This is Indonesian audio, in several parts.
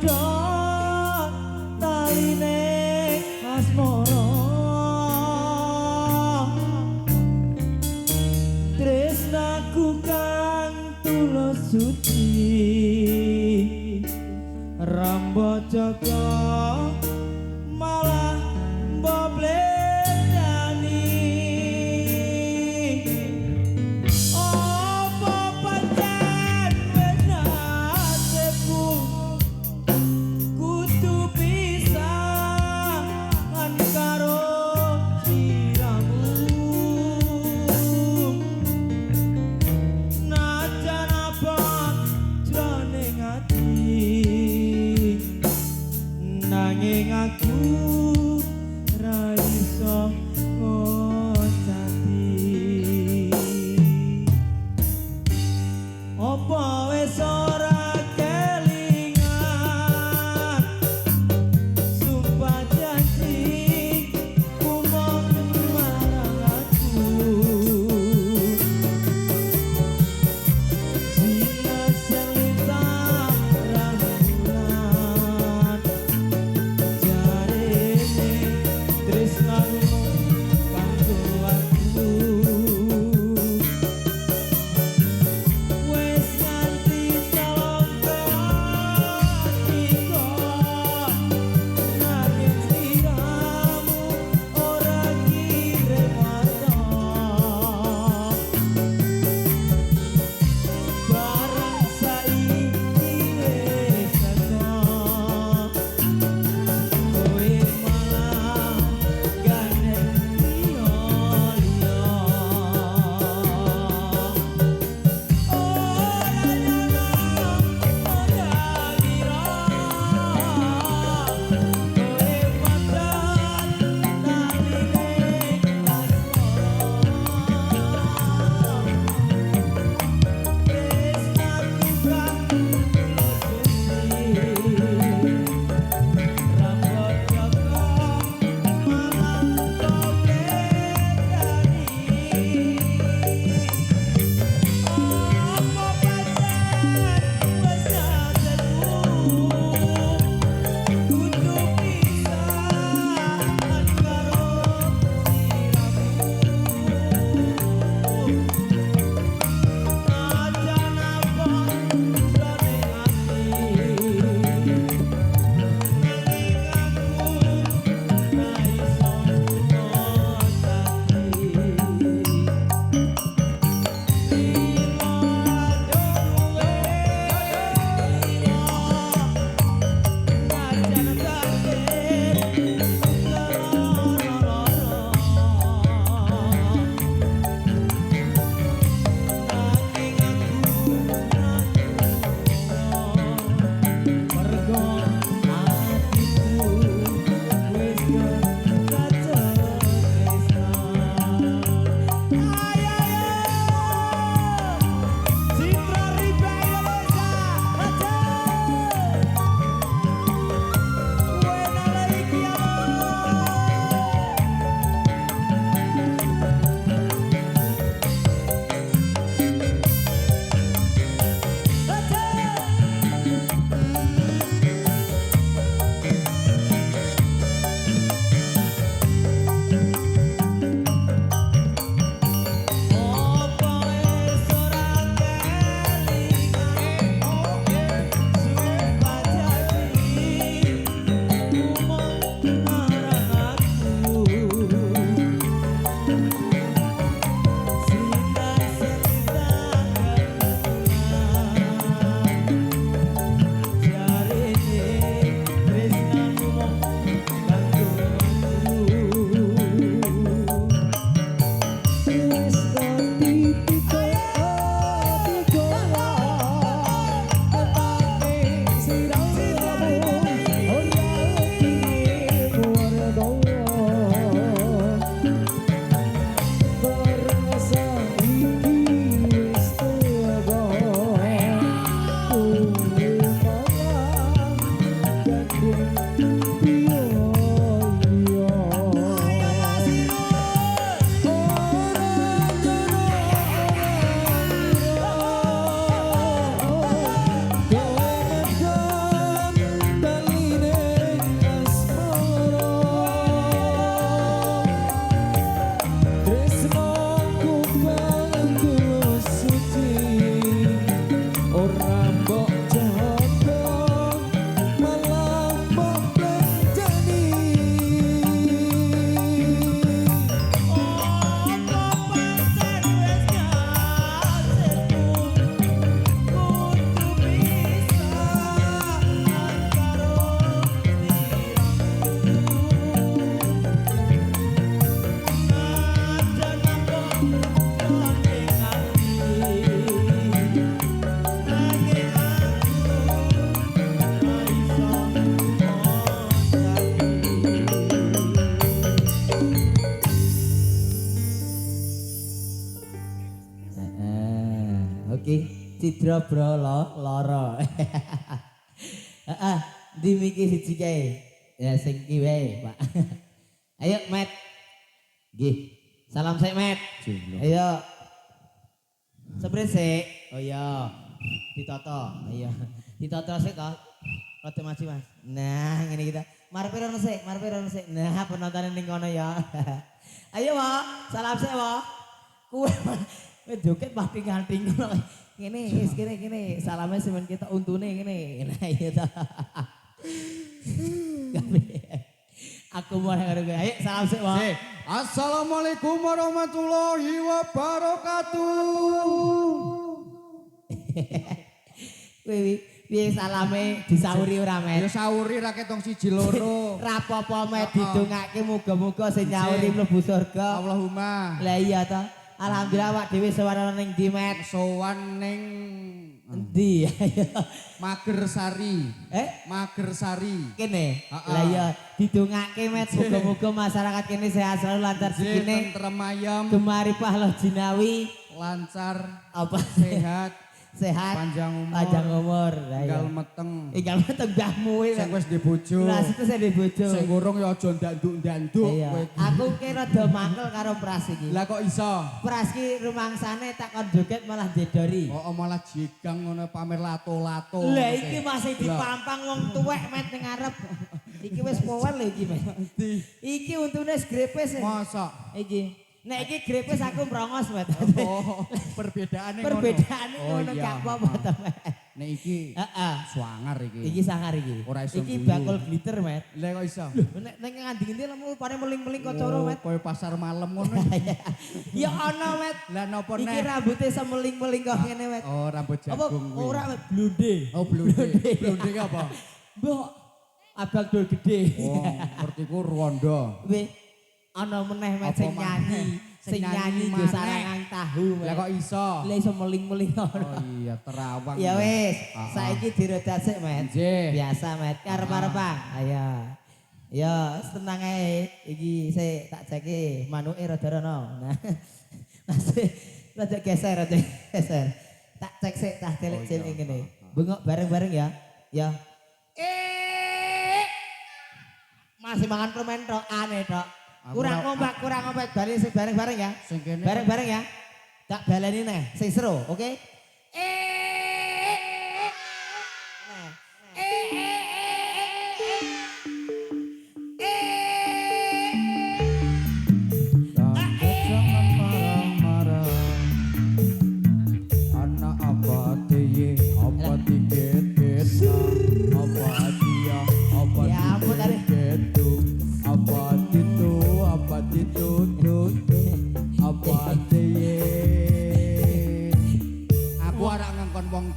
padha taline asmara tresnaku kang tulus suci Rambo Joko malah mbobledani apa pancen wis nasibku kudu pisahan karo sliramu najan apa jroning ati Cidra bro loro. Heeh, ndi miki siji kae. Ya sing ki wae, Pak. Ayo, Met. Nggih. Salam sik, Met. Ayo. Sepre sik. Oh iya. Ditata. Ayo. Ditata sik to. Rada maju, Mas. Nah, ngene kita. Marepe rono sik. Nah, penonton ning kono ya. Ayo, Pak. Salam sik, Pak. Kuwe joget pasti nganting ngono. Ngene, wis kene. Salame semen kita untune ngene. Nah, iya to. Aku mau karo kowe. Ayo salam sik, Pak. Assalamualaikum warahmatullahi wabarakatuh. Piye salame disauri ora, Met? Ya sauri ra ketong siji loro. Ra apa-apa, Met, didongake muga-muga sing nyauri mlebu surga. Allahumma. Lah iya to. Alhamdulillah awak dhewe sowan ning ndi, Met? Sowan ning Endi? Magersari. Magersari. Kene. Lah iya didongake, Met, muga-muga masyarakat kene sehat selalu lancar segini. Tentrem ayem, Gemari pahala jinawi, lancar, apa sehat, panjang umur, tinggal meteng. Tinggal meteng mbahmu iki. Sing wis di bojo. Lah situ sing di bojo. Sing urung ya aja ndanduk-ndanduk. Aku ki rada mangkel karo Pras iki. Lah kok iso? Pras ki rumangsane tak kon joget malah jedori. Oh, malah jegang ngono pamer lato-lato. Lah iki masih dipampang wong tuwek, Met, ning ngarep. Iki wis power lho iki, Met. Iki untune grepes. Masa? Iki. Nek iki grepes aku mrongos, Met. Oh, perbedaane ngono. Perbedaane ngono gak apa-apa to, Met. Nek iki swanger iki. Iki sangar iki. Ora iso iki bakul glitter, Met. Lah kok iso? Nek ngendi-endi lemu pane meling-meling kok cara, Met. Koyo pasar malam ngono. Ya ana, Met. Lah napa nek? Iki rambute semeling-meling kok ngene, Met. Oh, rambut jagung kuwi. Ora, Met, blonde. Oh, blonde. Blonde ki apa? Mbok abang dol gede. Oh, ngerti ku Rwanda. Kuwi ana meneh, Met, sing nyanyi. Sing nyanyi go sarangan tahu. Lah kok iso? Lah iso meling-meling ngono. Oh iya, terawang. Ya wis, saiki dirodat sik, Met. Biasa, Met. Karep-karep, ayo. Ya, tenang ae. Iki sik tak ceki manuke rada rono. Nah. Masih rada geser. Tak cek sik tah cilik-cilik ngene. Bengok bareng-bareng ya. Ya. Masih mangan permen tok, aneh tok. Kurang ngompak, balik sing bareng-bareng ya. Bareng-bareng ya. Tak baleni neh, sing seru, oke?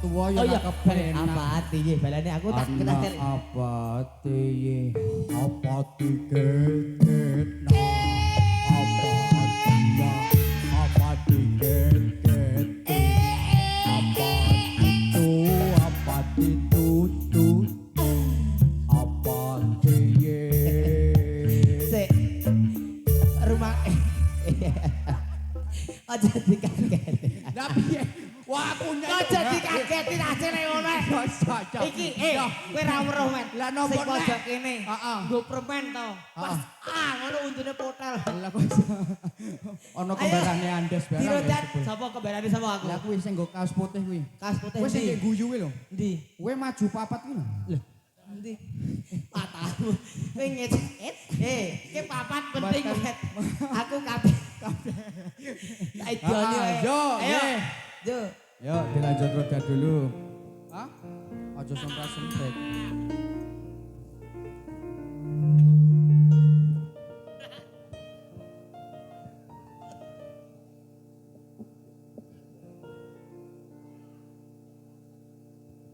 Tua ya kepenak. Apa hati ye balane aku tak ketah cek. Apa hati ye? Apa tiket? Apa hati? Apa tiket? Apa itu? Apa itu? Apa ye? Sik. Rumah aja dikaget. Lah piye? Wah, aku kok jadi kagetin aja nek ngono. Iki kowe ra weruh, Men. Lah nopo sing pojok kene. Nggo permen to. Pas ngono untune potel. Lah kok ono kembarane Andes barang. Dirodat sapa kembarane sapa aku? Lah kuwi sing nggo kaos putih kuwi. Kaos putih. Kuwi sing guyu kuwi lho. Endi? Kowe maju papat kuwi lho. Lho. Endi? Patahmu. Kowe ngecet. Ki papat penting, Met. Aku kabeh. Ayo. Yo. Yo, dilanjut roda dulu. Hah? Aja semprat-semprit.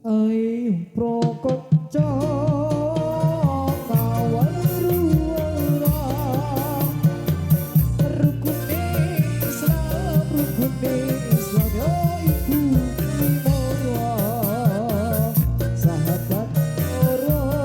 Ai prokocco sahabat orang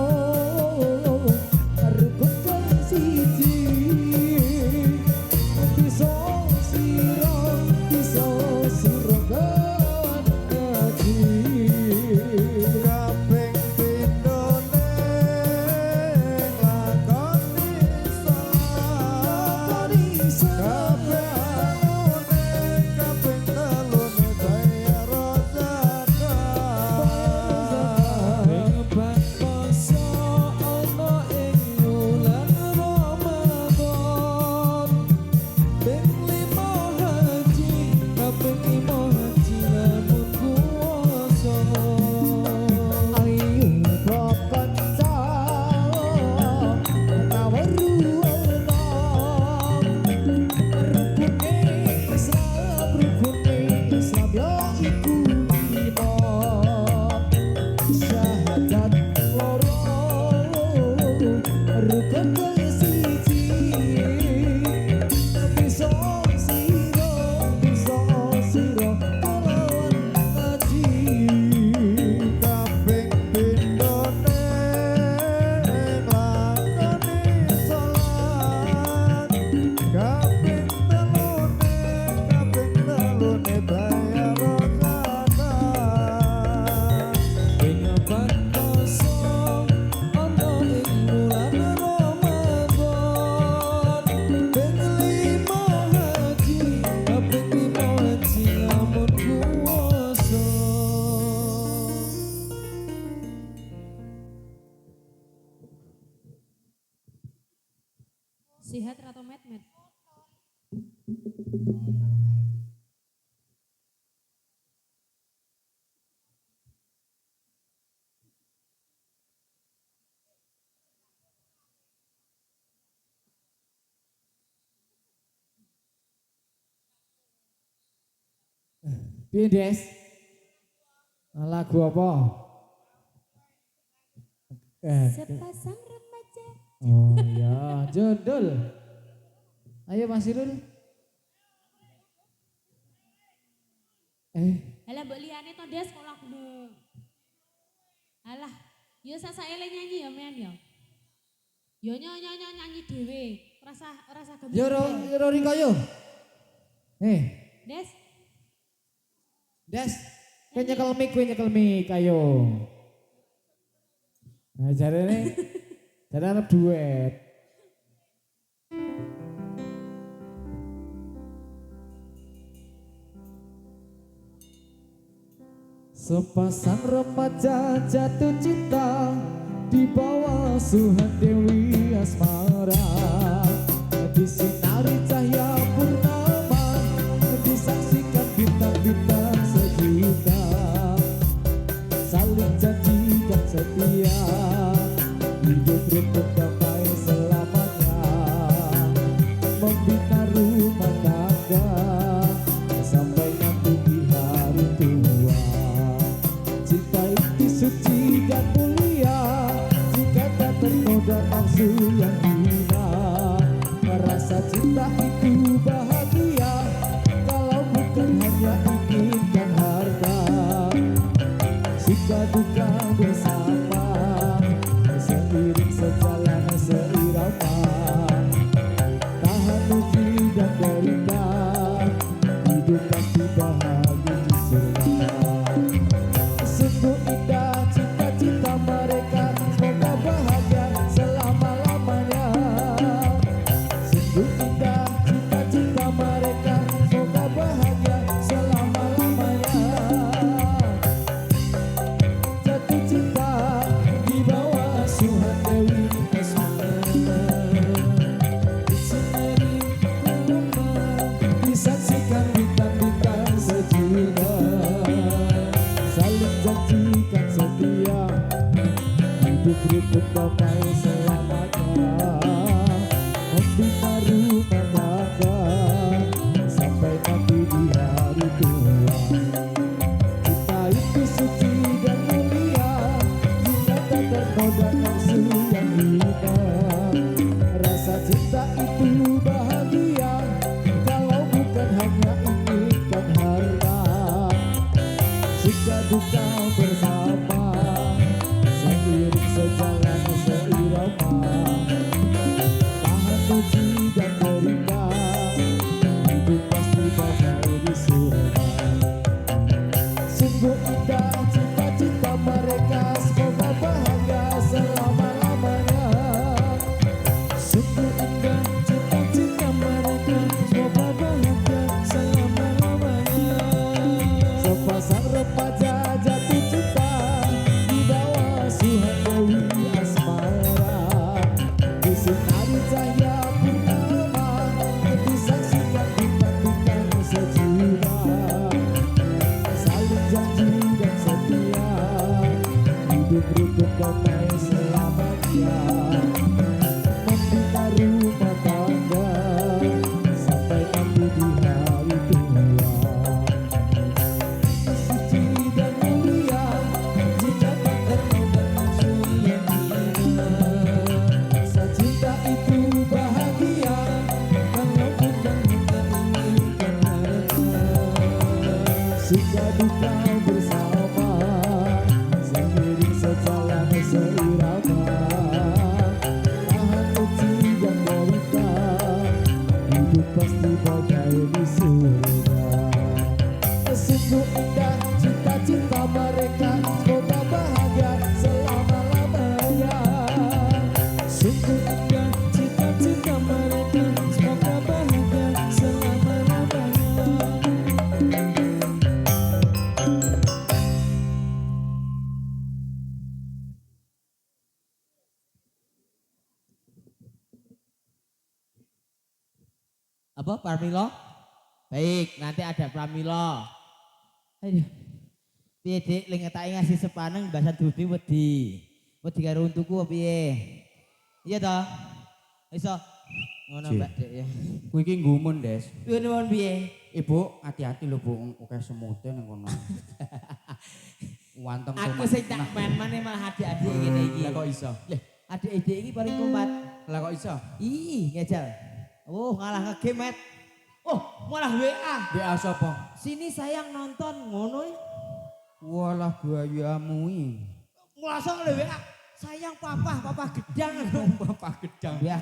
Sehat atau met-met? Piye, Des? Lagu apa? Sepasang remaja. Oh ya, judul. Ayo Mas Irul. Alah mbok liyane to Des kok lagu. Alah, yo sasaele nyanyi ya men ya. Yo nyanyi dhewe. Rasa gampang. Yo Rori koyo. Des, Des, kowe nyekel mic ayo. Nah, jarene arep duet. Sepasang remaja jatuh cinta di bawah suhan Dewi Asmara, disinari cahaya purnama, disaksikan bintang-bintang sejuta, saling janjikan setia, hidup rukun damai selamanya, membina rumah tangga sampai nanti di hari tua. Cinta itu suci dan mulia jika tak tergoda nafsu yang hina. Rasa cinta itu bahagia kalau bukan hanya inginkan harta. Suka duka bersama seiring sejalan seirama, tahan uji dan derita, hidup pasti bahagia di surga. Sungguh indah cita-cita mereka, semoga bahagia selama-lamanya. Sungguh indah cita-cita mereka, semoga bahagia selama-lamanya. Jatuh cinta di bawah suhan Dewi Asmara, disinari purnama, disaksikan bintang-bintang sejuta, saling janjikan setia, hidup rukun damai selamanya, membina rumah tangga sampai nanti di hari tua. Kita itu suci dan mulia jika tak tergoda nafsu yang hina. Rasa cinta itu bahagia kalau bukan hanya inginkan harta. Suka duka bersama seiring sejalan seirama, tahan uji dan derita, hidup pasti bahagia di surga. Sungguh indah cita-cita mereka, semoga bahagia selama-lamanya. Sungguh indah cita-cita mereka, semoga bahagia selama-lamanya. Sepasang remaja jatuh cinta di bawah suhan Dewi Asmara, disinari cahaya purnama, disaksikan bintang-bintang sejuta, saling janji dan setia, hidup rukun damai selamanya, membina rumah tangga sampai nanti di hari tua. Suci dan mulia jika tak tergoda nafsu yang hina. Rasa cinta itu bahagia kalau bukan hanya inginkan harta. Suka duka bersama seiring sejalan seirama, tahan uji dan derita, hidup pasti bagai di surga. Sungguh indah cita-cita mereka, semoga bahagia selama-lamanya. Sungguh indah cita-cita mereka, semoga bahagia selama-lamanya. Apa Pramilo? Baik, nanti ada Pramilo. Aduh. Piye Dik, ling ketake ngasih sepaneng bahasa Dudi wedi. Wedi karo untuku apa piye? Iya toh? Iso ngono Cik. Mbak Dik ya. Kowe iki nggumun, Des. Piye nuwun piye? Ibu, hati-hati lho, Bu. Oke semute ning kono. Wanteng Aku sing tak main-main malah adik-adik ngene iki. Lah kok iso? Lah, adik-adik iki paling kumat. Lah kok iso? Ih, ngejal. Oh, ngalah nge-game, Met. Oh, malah WA. WA sapa? Sini sayang nonton ngono ya. Walah gayamu iki. Masa oleh WA. Sayang papa gedang. Bapak gedang. Ya.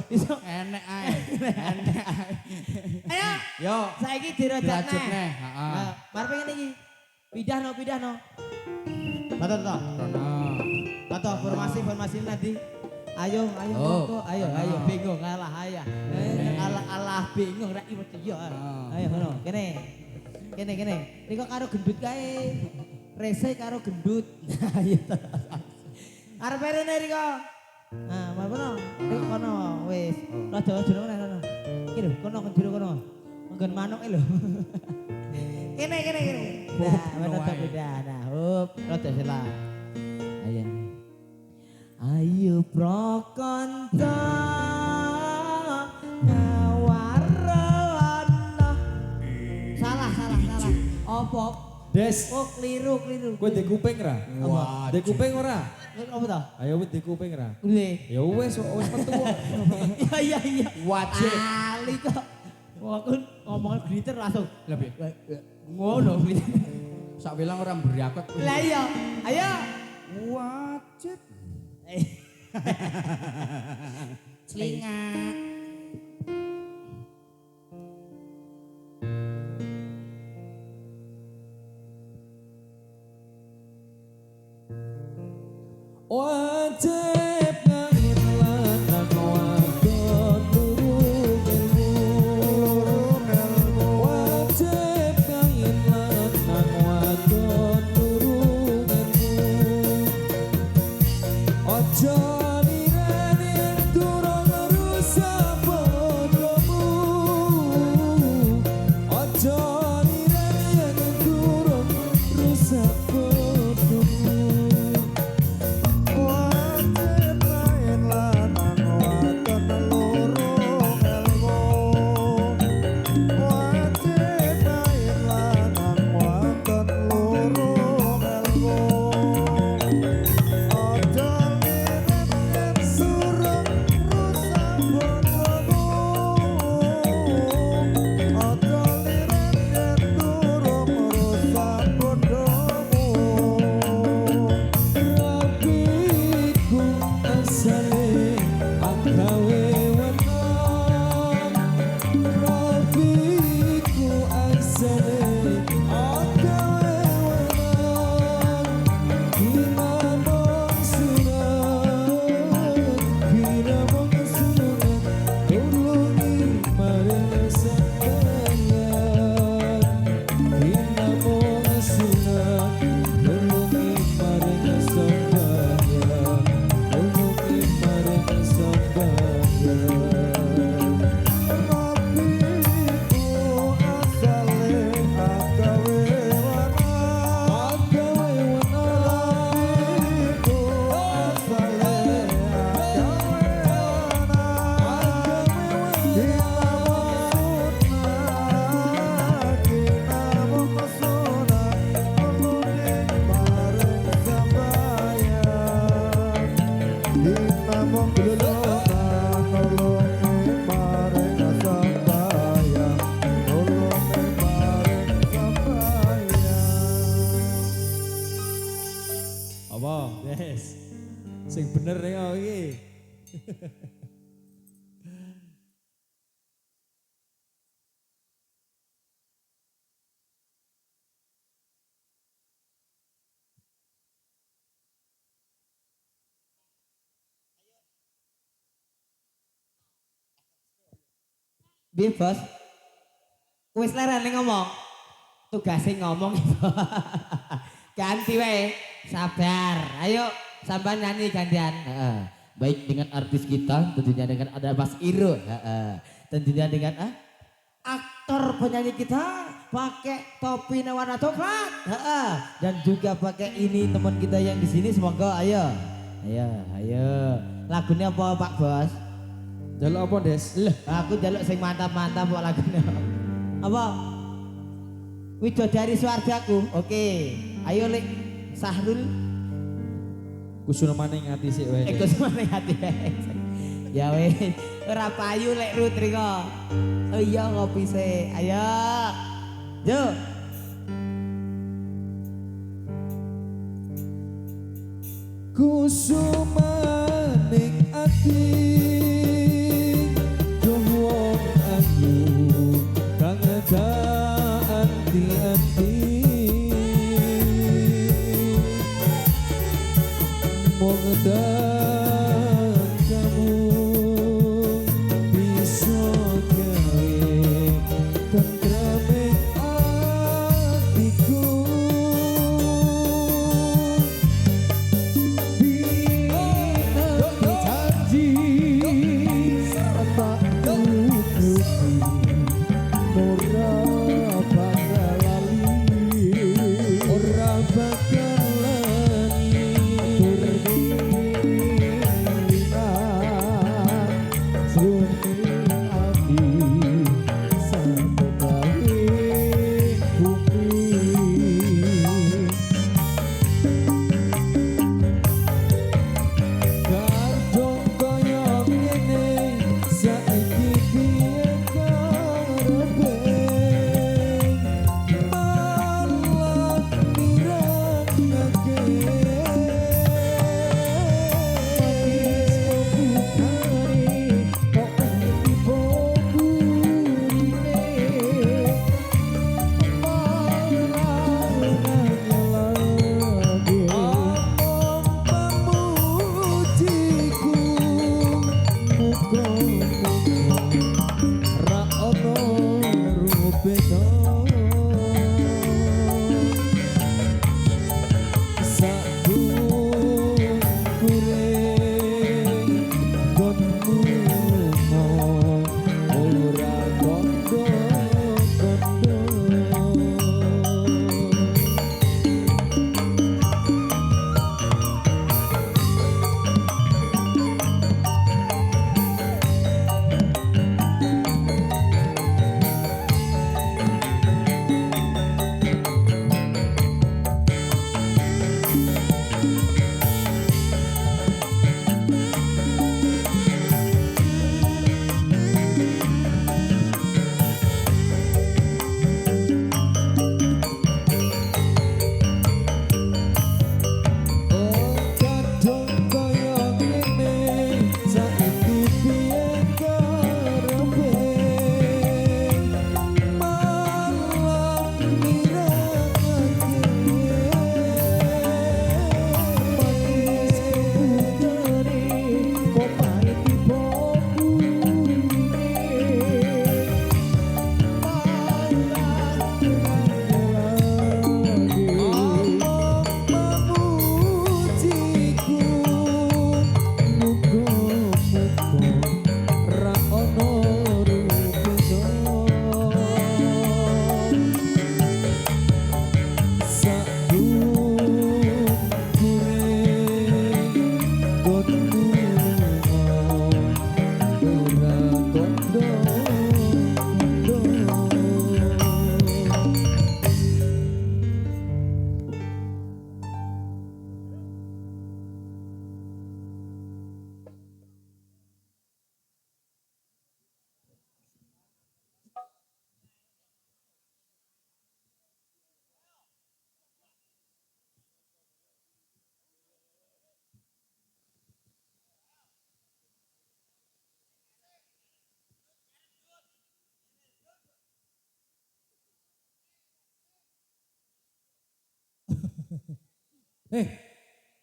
Iso enek ae. Enek ae. Ayo, Yo, saiki dirajat dirajut neh. neh, heeh. Nah, mari pengen iki. Pindah no. Tato. Tato formasi nanti. Ayo, Oh, Koko. Ayo, bingung ngalah ayah. Alah bingung rek iwet yo. Ayo ngono, kene. Riko karo gendut kae. Rese karo gendut. Ayo. Arep rene Riko. Nah, mana? Riko kono wis. Raja kono. Iki lho, kono njero kono. Nggon manuk lho. Kene. Nah, menetap beda. Nah, hup, rada salah. Ayo. Ayo prokonto ngawarana. Salah. Opo? Des, Oh, keliru. kowe ndek kuping ra? Wah, Ndek kuping ora? Apa to? Ayo wis ndek kuping ra? Ule. Ya wis metu kok. Iya. wajib. Ali kok. Wah, aku ngomong gliter langsung. Lebih. Ngono gliter. Sak bilang orang beriakot. Lah iya. Ayo. Wajib. Celingak. Wajib ngangit lanang wadon durung ilmu. Wajib ngangit lanang wadon durung ilmu. Ojo nireni durung rusak bodomu. Ojo nireni durung rusak bodomu. Rapiku asale anggawe wenang. Rapiku asale anggawe wenang. Kinamong sunat tulungi maring sampeyan. Kinamong sunat tulungi maring sampeyan. Tulungi maring sampeyan. Apa? Yes. Sing bener ning iki. Piye, Bos? Wis lerane ngomong. Tugase ngomong. Ganti wae. Sabar. Ayo sampean nyanyi gantian. Baik dengan artis kita tentunya dengan ada Mas Iro. tentunya dengan aktor penyanyi kita pakai topi warna coklat. Dan juga pakai ini teman kita yang di sini, semoga ayo. Lagunya apa Pak Bos? Jaluk apa, Des? Aku jaluk sing mantap-mantap kok lagunya. Apa? Widodari Swargaku. Oke. Ayo Lek Sahrul. Kusun maning ati sik wae. Iku semane hati. Ya wes, ora payu Lek Ruth riko. Oh iya ngopi sik. Ayo. Yo. Kusumaning ati Jumwong aku kang anti-anti mongedang kamu bisa gawe tentreme atiku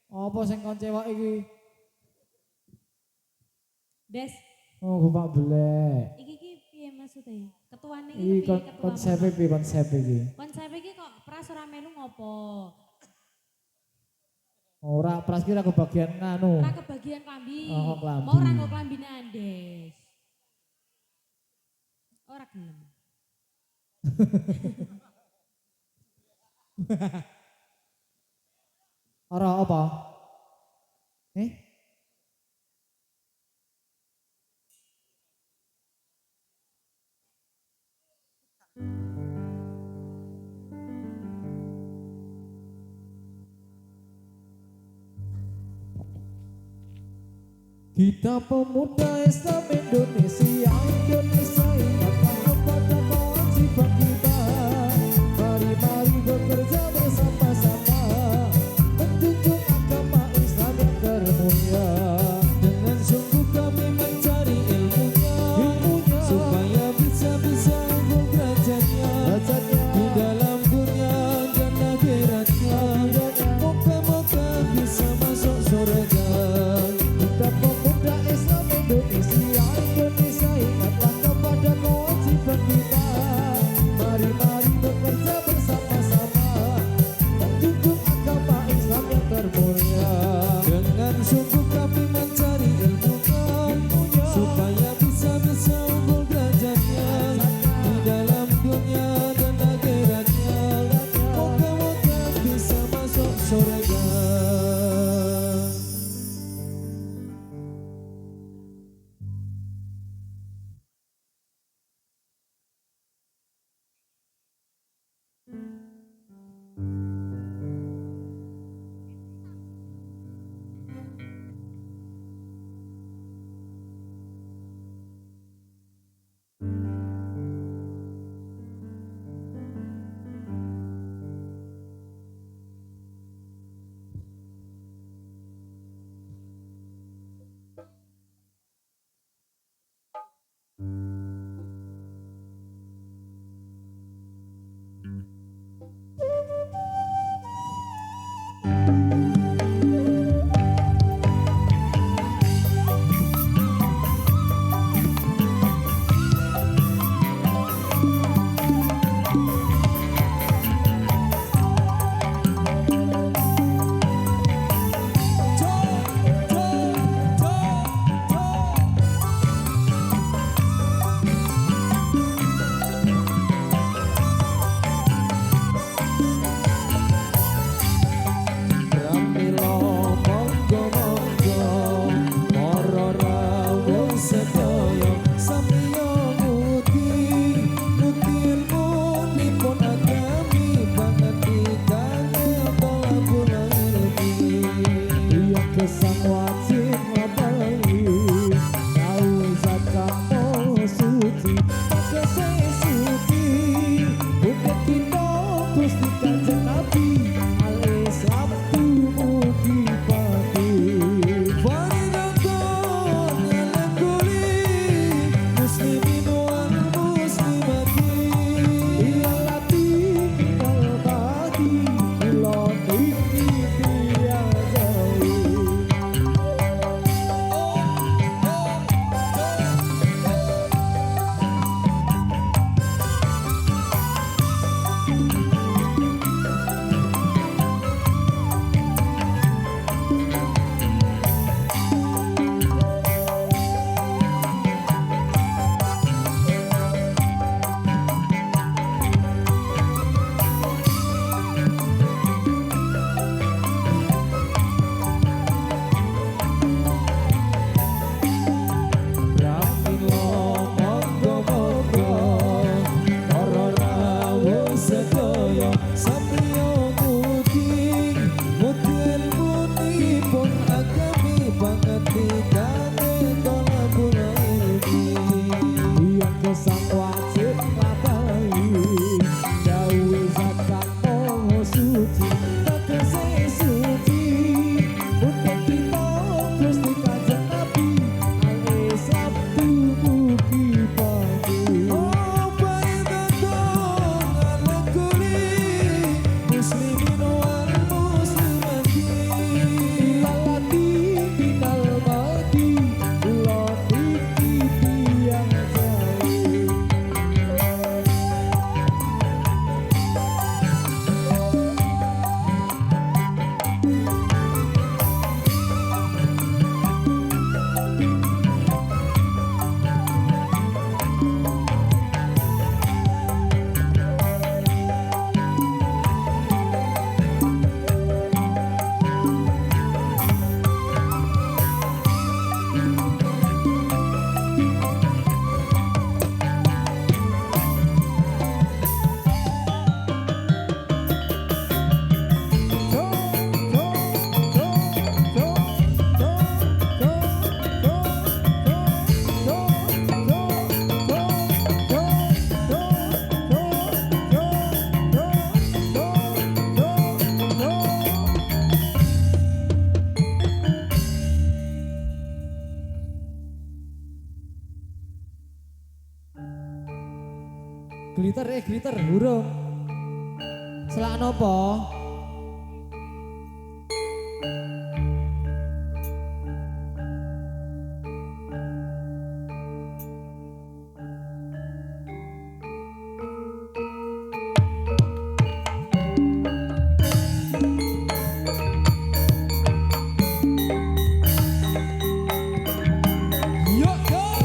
Apa sing kon cewek iki? Des, Oh, Bapak Belek. iki piye maksudnya? Ketuane Iki iki piye ketua? konsep iki, konsep iki. Konsep iki kok pras ora melu ngopo? Ora pras ki aku bagian nganu. Ora kebagian klambi. Oh, klambi. Mau ora nggo klambine Andes. ora gelem. Ora apa? Kita pemuda Islam Indonesia ingatlah kepada kewajiban kita. Mari bekerja bersama-sama menjunjung agama Islam yang termulia. Dengan sungguh kami mencari ilmunya supaya bisa unggul derajatnya di dalam dunia dan akhiratnya. Moga-moga bisa masuk surga. Kita pemuda Islam Indonesia ingatlah kepada kewajiban kita. Mari bekerja bersama-sama menjunjung agama Islam yang termulia. Dengan sungguh kami mencari ilmunya supaya bisa unggul derajatnya di dalam dunia dan akhiratnya. Moga-moga bisa masuk surga. Kesang wajib ngapain tahu zakat mau suci pakai suci bukan kita Gusti Kanjeng Nabi al-Islam mugi pati Faridatun ala kulli muslimin wal muslimati ilati minal badi ilon iki biazawi. Kesang wajib ngapain dawe zakat mau suci pakai suci untuk kita Gusti Kanjeng Nabi al-Islam mugi pati Faridatun ala kulli muslimin wal muslimati ilati minal Glitter, hurung. Selak nopo? Yo yo.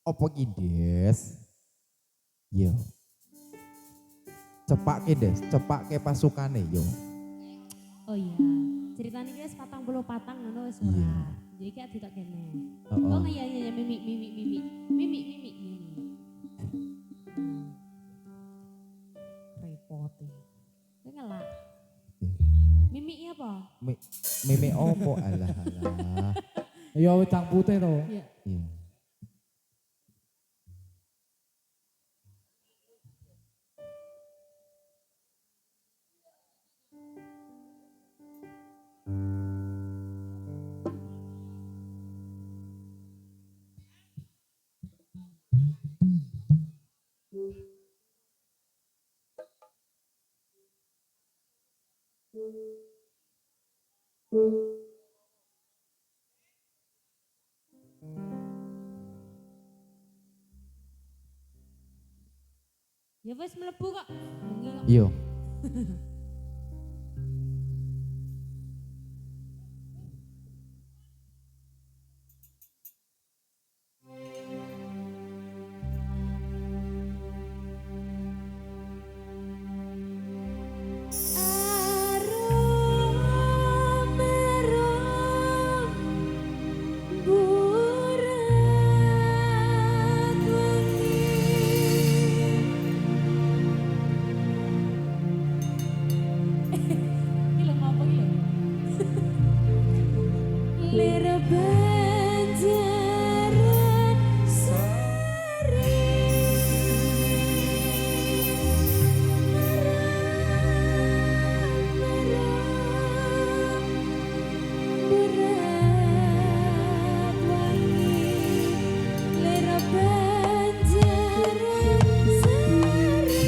Apa ki, Des? Yo. Cepake, Des, cepake pasukane yo. Oh iya, ceritanya guys patang ngono wis Iya. ora. Jadi kayak tidak kene. Heeh. Oh iya iya iya mimik. Repot. Kowe ngelak. Mimik iya apa? Meme opo alah alah. Ya wedang putih to. Iya. Iya. Ya wis mlebu kok. Bengi kok. Yo. Iki lho ngopo iki lho. Lera banjaran sari. Berat wangi. Lera banjaran sari.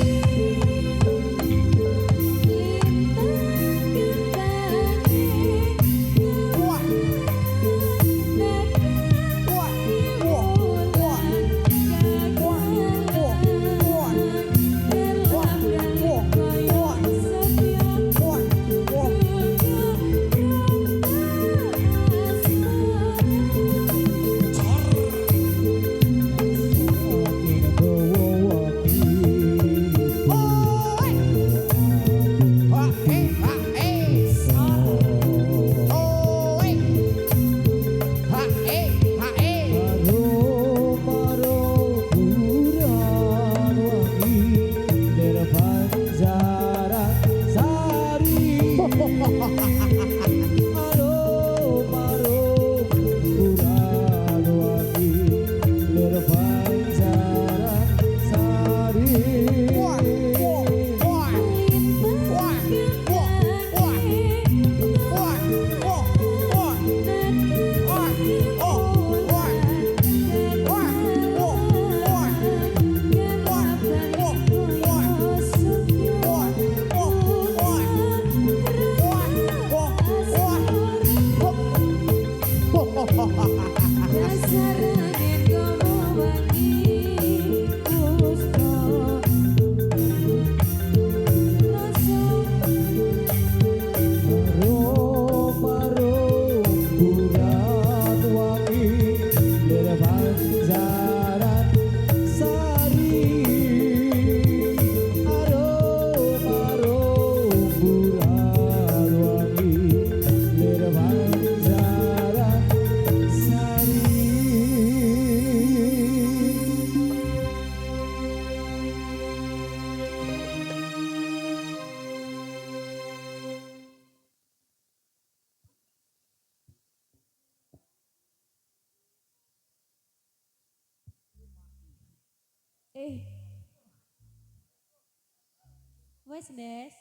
Wes Des.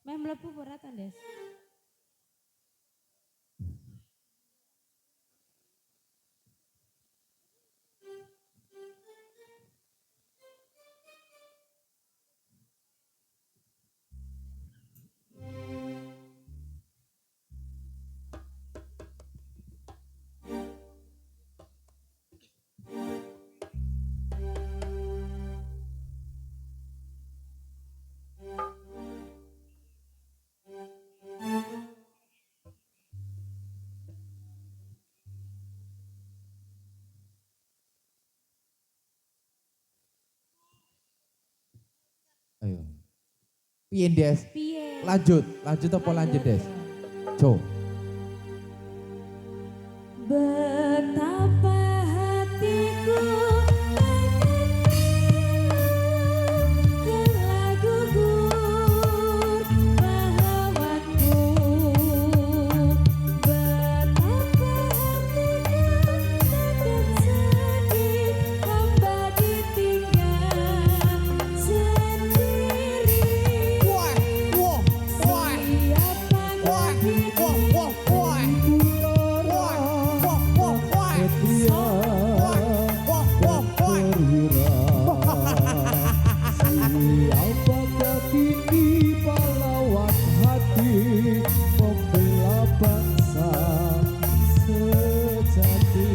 Meh mlebu ora ta Des? Piye Des? Piye? Lanjut apa lanjut Des? Jo. Betapa hatiku telah gugur pahlawanku. Betapa hatiku takkan sedih hamba ditinggal sendiri. Siapakah kini pahlawan hati membela bangsa sejati.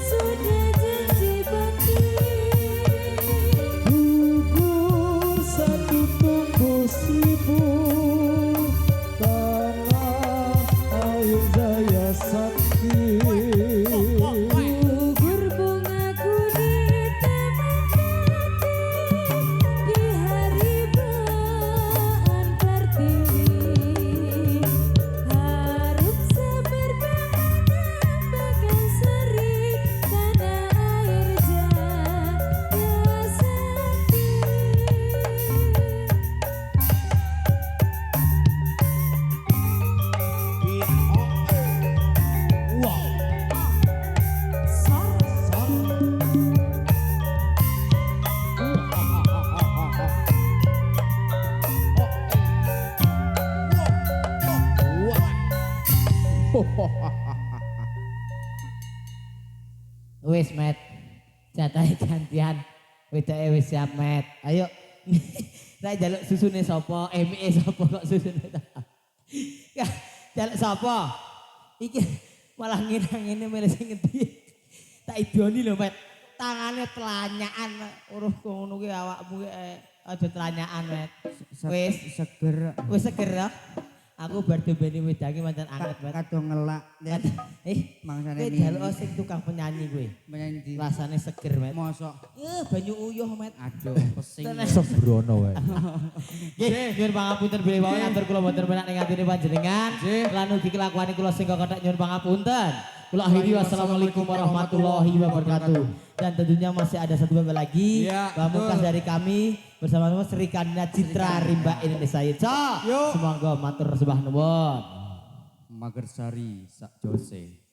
Sudah janji bakti. Gugur satu tumbuh seribu, tanah air jaya sakti. Gugur bungaku di taman hati di hari baan pertiwi. Harum semerbakana bagai seri tanah air jaya sakti. Wis Met, jatahe gantian. Wedoke wis siap Met. Ayo. Saya jaluk susune sapa? ME sapa kok susune ta? Jaluk sapa? Iki malah ngene milih sing ngendi. Tak idoni lho Met. Tangane telanyaan uruh ngono ki awakmu ki aja telanyaan Met. Wis seger wis seger ya. Aku bar dombene wedake pancen anget Met. kadung ngelak Des. Kowe Mangsane ini jaluk sing tukang penyanyi kowe. menyanyi di Rasane seger Met. mosok. Banyu uyuh Met. Aduh, pesing. Tenan. Sembrono wae. Nggih, nyuwun pangapunten bilih wau atur kula mboten penak ning atine panjenengan. Lan ugi kelakuane kula sing kok nyuwun pangapunten. Kula akhiri wassalamualaikum warahmatullahi wabarakatuh. Dan tentunya masih ada satu bapak lagi. Iya, Pamungkas betul. dari kami bersama-sama Sri Kandina Citra Rimba Indonesia. Yuk. Yuk. Semoga matur sembah nuwun. Magersari Sak Jose.